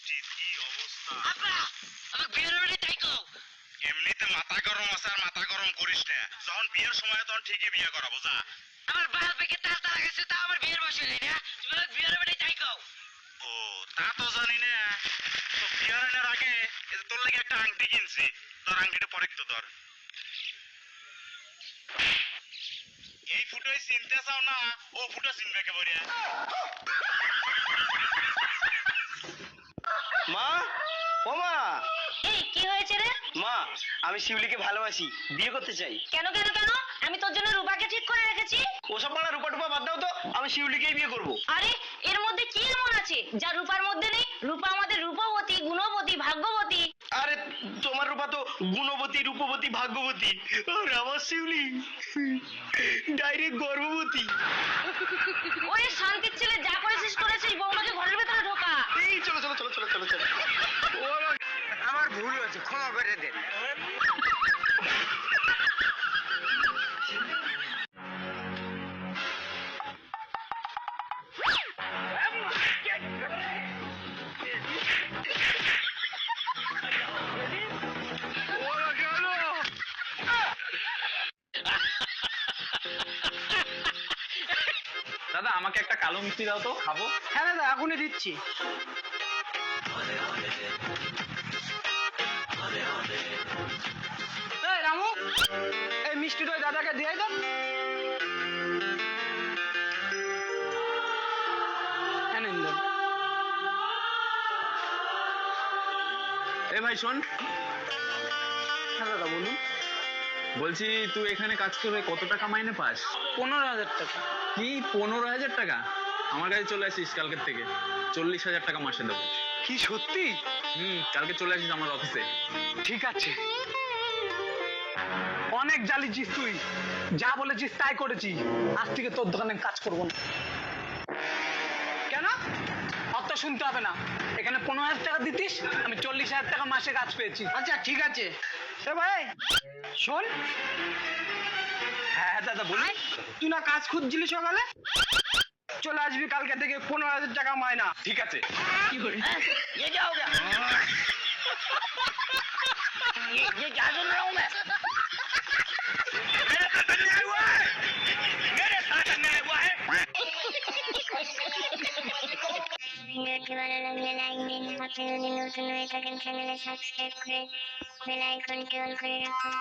বৃষ্টির কি অবস্থা! আপা আমাকে বিয়ের বেলায় তাই কও। এমনিতে মাথা গরম আছে, আর মাথা গরম করিস না। যখন বিয়ের সময় তখন ঠিকই বিয়ে করাবো, যা। আমার বাল পেকে তাল তালা গেছে, তা আমার বিয়ের বসে নেই না। তুমি আমাকে বিয়ের বেলায় তাই কও। ও, তা তো জানি না। তো বিয়ার আনার আগে এই যে তোর লাগে একটা আংটি কিনছি। তোর আংটিটা পরে একটু ধর। এই ফুটোই চিনতে চাও না, ও ফুটো চিনবে কে বলিয়া। মা, ও মা। এই কি হয়েছে রে? মা, আমি শিউলিকে ভালোবাসি, বিয়ে করতে চাই। কেন কেন কেন? আমি তোর জন্য রূপাকে ঠিক করে রেখেছি। ওসব পাড়া রূপা টুপা বাদ দাও তো, আমি শিউলিকেই বিয়ে করবো। আরে এর মধ্যে কি এমন আছে যা রূপার মধ্যে নেই? রূপা আমাদের রূপবতী, গুণবতী, ভাগ্যবতী। আরে তোমার রূপা তো গুণবতী, রূপবতী, ভাগ্যবতী, আর আমার শিউলি ডাইরেক্ট গর্ভবতী। ওরে শান্তির ছেলে, যা করেছিস করেছিস, বৌমাকে ঘরের ভেতরে ঢোকা। এই চলো চলো চলো চলো চলো চলো। আমার ভুল হয়েছে, ক্ষমা করে দেন। দাদা আমাকে একটা কালো মিষ্টি দাও তো, খাবো। হ্যাঁ দাদা, এখনই দিচ্ছি। এই রামু, এই মিষ্টিটা ওই দাদাকে দিয়ে দাও। হ্যাঁ নিন দাও। এ ভাই শোন, হ্যাঁ দাদা বলুন। বলছি তুই এখানে কাজ করে কত টাকা মাইনে পাস? 15,000 টাকা। কি 15,000 টাকা? আমার কাছে চলে আসিস কালকের থেকে, 40,000 টাকা মাসে দেবো। কি সত্যি? কালকে চলে আসিস আমার অফিসে। ঠিক আছে। অনেক জ্বালিয়েছিস তুই, যা বলেছিস তাই করেছি। আজ থেকে তোর দোকানে কাজ করবো না। কেন? অত শুনতে হবে না। এখানে 15,000 টাকা দিতিস, আমি 40,000 টাকা মাসে কাজ পেয়েছি। আচ্ছা ঠিক আছে। এ ভাই শোন। হ্যাঁ দাদা বলি। তুই না কাজ খুঁজছিলি সকালে, চলে আসবি কালকে থেকে, 15,000 টাকা মায়না। ঠিক আছে। ये क्या हो गया? ये क्या सुन रहा हूँ मैं? मेरे साथ अन्याय हुआ है, मेरे साथ अन्याय हुआ है। ভিডিওটি ভালো লাগলে লাইক দিন, আপনি যদি নতুন হয়ে থাকেন চ্যানেলে সাবস্ক্রাইব করে বেল আইকনটি অন করে রাখুন।